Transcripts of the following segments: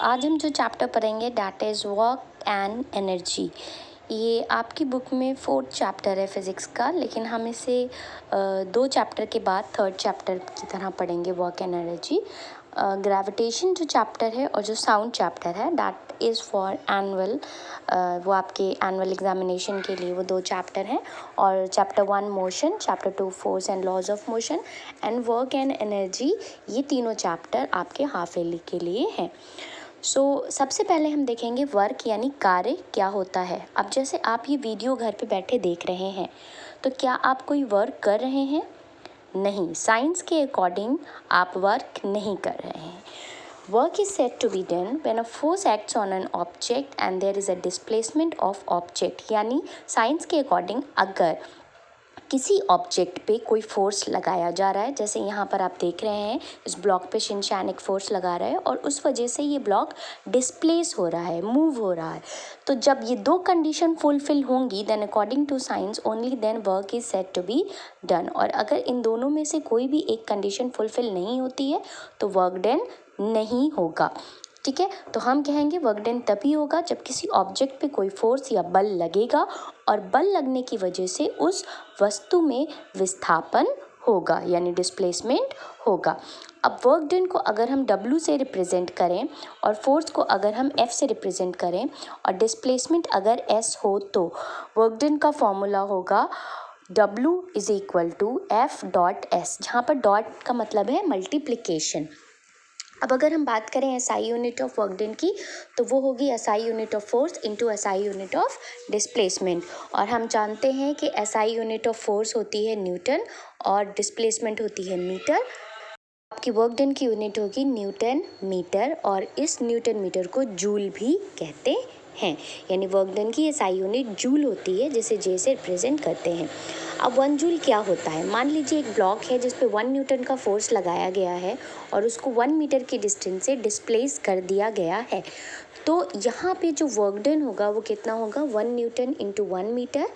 आज हम जो चैप्टर पढ़ेंगे that is work and energy. ये आपकी बुक में 4th चैप्टर है फिज़िक्स का, लेकिन हम इसे 2 चैप्टर के बाद 3rd चैप्टर की तरह पढ़ेंगे वर्क एंड एनर्जी। ग्रेविटेशन जो चैप्टर है और जो साउंड चैप्टर है दैट इज़ फॉर एनुअल, वो आपके एनुअल एग्जामिनेशन के लिए वो 2 चैप्टर हैं। और chapter 1 motion, chapter 2 force and laws of motion and work and energy, ये तीनों चैप्टर आपके हाफ ईयरली के लिए हैं। सबसे पहले हम देखेंगे वर्क यानी कार्य क्या होता है। अब जैसे आप ये वीडियो घर पे बैठे देख रहे हैं, तो क्या आप कोई वर्क कर रहे हैं? नहीं, साइंस के अकॉर्डिंग आप वर्क नहीं कर रहे हैं। Work is said to be done when a force acts on an object and there is a displacement of object। यानी साइंस के अकॉर्डिंग अगर किसी ऑब्जेक्ट पे कोई फोर्स लगाया जा रहा है, जैसे यहाँ पर आप देख रहे हैं इस ब्लॉक पे शिनचैन एक फोर्स लगा रहा है और उस वजह से ये ब्लॉक डिस्प्लेस हो रहा है, मूव हो रहा है। तो जब ये 2 कंडीशन फुलफिल होंगी then according to science only then work is said to be done. और अगर इन दोनों में से कोई भी एक कंडीशन फुलफिल नहीं होती है तो वर्क डन नहीं होगा। ठीक है, तो हम कहेंगे वर्क डन तभी होगा जब किसी ऑब्जेक्ट पे कोई फोर्स या बल लगेगा और बल लगने की वजह से उस वस्तु में विस्थापन होगा यानी डिस्प्लेसमेंट होगा। अब वर्क डन को अगर हम W से रिप्रेजेंट करें और फोर्स को अगर हम F से रिप्रेजेंट करें और डिस्प्लेसमेंट अगर S हो तो वर्क डन का फॉर्मूला होगा W is equal to F dot S, जहाँ पर डॉट का मतलब है मल्टीप्लिकेशन। अब अगर हम बात करें SI unit of work done की, तो वो होगी SI unit of force into SI unit of displacement. और हम जानते हैं कि SI यूनिट ऑफ फोर्स होती है न्यूटन और डिस्प्लेसमेंट होती है मीटर। आपकी वर्क डन की यूनिट होगी न्यूटन मीटर और इस न्यूटन मीटर को जूल भी कहते हैं। यानी वर्क डन की SI यूनिट जूल होती है जिसे J से रिप्रेजेंट करते हैं। अब 1 जूल क्या होता है? मान लीजिए एक ब्लॉक है जिस पे 1 न्यूटन का फोर्स लगाया गया है और उसको 1 मीटर की डिस्टेंस से डिस्प्लेस कर दिया गया है। तो यहाँ पे जो वर्क डन होगा वो कितना होगा? 1 न्यूटन इंटू 1 मीटर,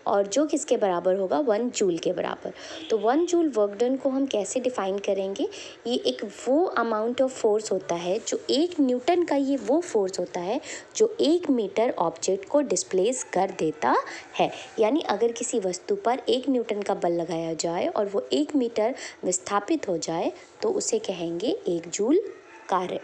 और जो किसके बराबर होगा? 1 जूल के बराबर। तो 1 जूल वर्क डन को हम कैसे डिफाइन करेंगे? ये एक वो अमाउंट ऑफ फोर्स होता है जो 1 न्यूटन का, ये वो फोर्स होता है जो 1 मीटर ऑब्जेक्ट को डिस्प्लेस कर देता है। यानी अगर किसी वस्तु पर 1 न्यूटन का बल लगाया जाए और वो 1 मीटर विस्थापित हो जाए तो उसे कहेंगे 1 जूल कार्य।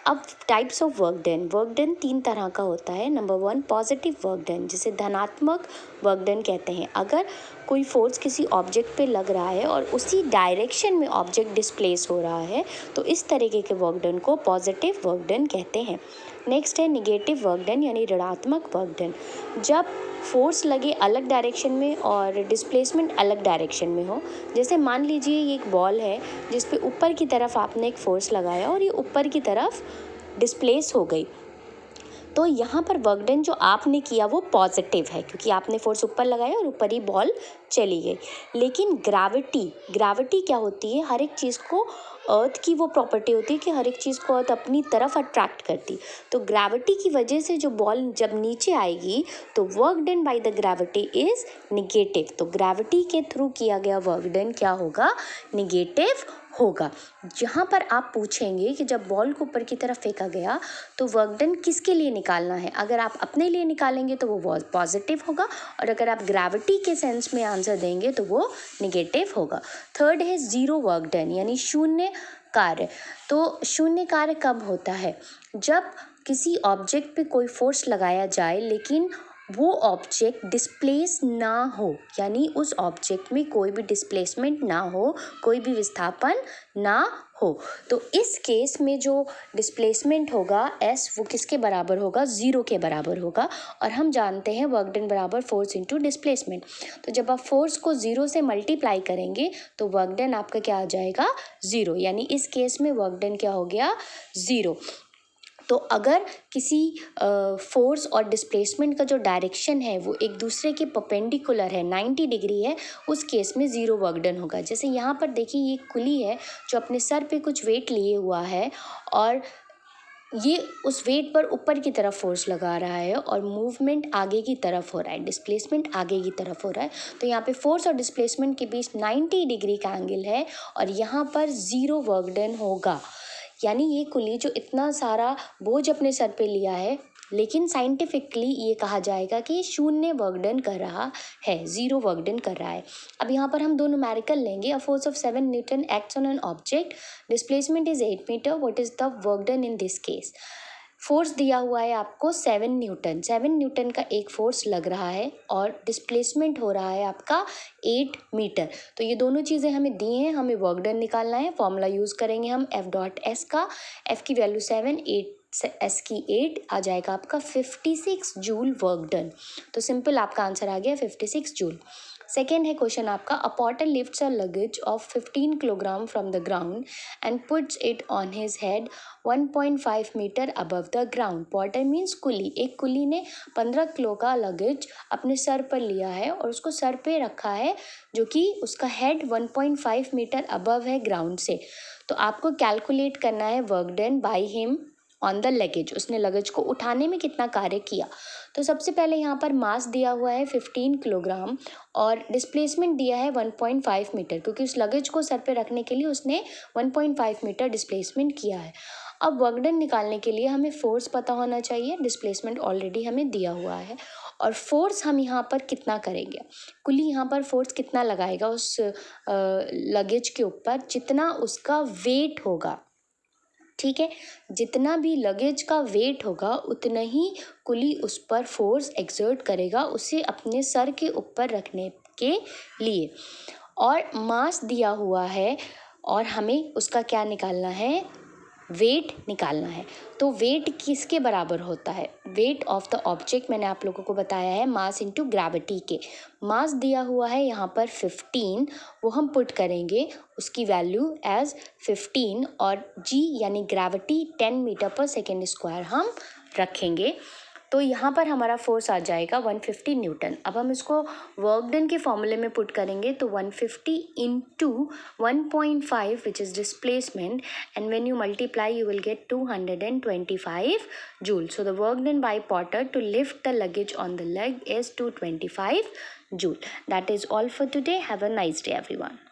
अब टाइप्स ऑफ वर्क डन 3 तरह का होता है। नंबर 1 पॉजिटिव वर्क डन, जिसे धनात्मक वर्क डन कहते हैं। अगर कोई फोर्स किसी ऑब्जेक्ट पे लग रहा है और उसी डायरेक्शन में ऑब्जेक्ट डिस्प्लेस हो रहा है तो इस तरीके के वर्क डन को पॉजिटिव वर्क डन कहते हैं। नेक्स्ट है निगेटिव वर्क डन यानी ऋणात्मक वर्क डन। जब फोर्स लगे अलग डायरेक्शन में और डिस्प्लेसमेंट अलग डायरेक्शन में हो। जैसे मान लीजिए ये एक बॉल है जिस पे ऊपर की तरफ आपने एक फोर्स लगाया और ये ऊपर की तरफ डिस्प्लेस हो गई, तो यहाँ पर वर्क डन जो आपने किया वो पॉजिटिव है क्योंकि आपने फोर्स ऊपर लगाया और ऊपर ही बॉल चली गई। लेकिन ग्रेविटी क्या होती है? हर एक चीज़ को, अर्थ की वो प्रॉपर्टी होती है कि हर एक चीज़ को अर्थ अपनी तरफ अट्रैक्ट करती। तो ग्रेविटी की वजह से जो बॉल जब नीचे आएगी तो work done by the gravity is negative. तो ग्रेविटी के थ्रू किया गया वर्क डन क्या होगा? निगेटिव होगा। यहाँ पर आप पूछेंगे कि जब बॉल को ऊपर की तरफ फेंका गया तो वर्क डन किसके लिए निकालना है? अगर आप अपने लिए निकालेंगे तो वो पॉजिटिव होगा और अगर आप ग्रेविटी के सेंस में आंसर देंगे तो वो निगेटिव होगा। थर्ड है जीरो वर्क डन यानी शून्य कार्य। तो शून्य कार्य कब होता है? जब किसी ऑब्जेक्ट पे कोई फोर्स लगाया जाए लेकिन वो ऑब्जेक्ट डिस्प्लेस ना हो, यानी उस ऑब्जेक्ट में कोई भी डिस्प्लेसमेंट ना हो, कोई भी विस्थापन ना हो। तो इस केस में जो डिस्प्लेसमेंट होगा S वो किसके बराबर होगा? 0 के बराबर होगा। और हम जानते हैं वर्क डन बराबर फोर्स इंटू डिस्प्लेसमेंट। तो जब आप फोर्स को 0 से मल्टीप्लाई करेंगे तो वर्क डन आपका क्या आ जाएगा? 0। यानी इस केस में वर्क डन क्या हो गया? 0। तो अगर किसी फोर्स और डिस्प्लेसमेंट का जो डायरेक्शन है वो एक दूसरे के परपेंडिकुलर है, 90 डिग्री है, उस केस में 0 वर्क डन होगा। जैसे यहाँ पर देखिए ये कुली है जो अपने सर पे कुछ वेट लिए हुआ है और ये उस वेट पर ऊपर की तरफ फोर्स लगा रहा है और मूवमेंट आगे की तरफ हो रहा है, डिस्प्लेसमेंट आगे की तरफ हो रहा है। तो यहाँ पे फोर्स और डिस्प्लेसमेंट के बीच 90 डिग्री का एंगल है और यहाँ पर 0 वर्क डन होगा। यानी ये कुली जो इतना सारा बोझ अपने सर पे लिया है, लेकिन साइंटिफिकली ये कहा जाएगा कि शून्य वर्क डन कर रहा है, 0 वर्क डन कर रहा है। अब यहाँ पर हम दो न्यूमेरिकल लेंगे। A force of 7 newton acts on an object, displacement is 8 metre, what is the work done in this case. Force दिया हुआ है आपको 7 न्यूटन, 7 न्यूटन का एक फोर्स लग रहा है और डिस्प्लेसमेंट हो रहा है आपका 8 मीटर। तो ये दोनों चीज़ें हमें दी हैं, हमें वर्क डन निकालना है। फॉर्मूला यूज़ करेंगे हम एफ डॉट एस का। एफ की वैल्यू 7, 8 एस की 8 आ जाएगा आपका 56 जूल वर्क डन। तो सिंपल आपका आंसर आ गया 56 जूल। सेकेंड है क्वेश्चन आपका, a porter lifts a luggage of 15 kilogram from the ground and puts it on his head 1.5 metre above the ground. Porter means कुली। एक कुली ने 15 किलो का लगेज अपने सर पर लिया है और उसको सर पे रखा है, जो कि उसका हेड 1.5 मीटर अबव है ग्राउंड से। तो आपको कैलकुलेट करना है work done by him on the luggage, उसने लगेज को उठाने में कितना कार्य किया। तो सबसे पहले यहाँ पर मास दिया हुआ है 15 किलोग्राम और डिस्प्लेसमेंट दिया है 1.5 मीटर, क्योंकि उस लगेज को सर पे रखने के लिए उसने 1.5 मीटर डिस्प्लेसमेंट किया है। अब वर्क डन निकालने के लिए हमें फोर्स पता होना चाहिए, डिस्प्लेसमेंट ऑलरेडी हमें दिया हुआ है, और फोर्स हम यहाँ पर कितना करेंगे, कुली यहाँ पर फोर्स कितना लगाएगा उस लगेज के ऊपर, जितना उसका वेट होगा। ठीक है, जितना भी लगेज का वेट होगा उतना ही कुली उस पर फोर्स एक्सर्ट करेगा, उसे अपने सर के ऊपर रखने के लिए। और मास दिया हुआ है और हमें उसका क्या निकालना है, वेट निकालना है। तो वेट किसके बराबर होता है, वेट ऑफ द ऑब्जेक्ट मैंने आप लोगों को बताया है मास इनटू ग्रेविटी के। मास दिया हुआ है यहाँ पर 15, वो हम पुट करेंगे उसकी वैल्यू एज 15 और जी यानी ग्रेविटी 10 मीटर पर सेकेंड स्क्वायर हम रखेंगे। तो यहाँ पर हमारा फोर्स आ जाएगा 150 न्यूटन। अब हम इसको वर्क डन के फॉर्मूले में पुट करेंगे, तो 150 into 1.5 which is displacement, and when you multiply you will get 225 joule. So the work done by Potter to lift the luggage on the leg is 225 joule. That is all for today. Have a nice day everyone.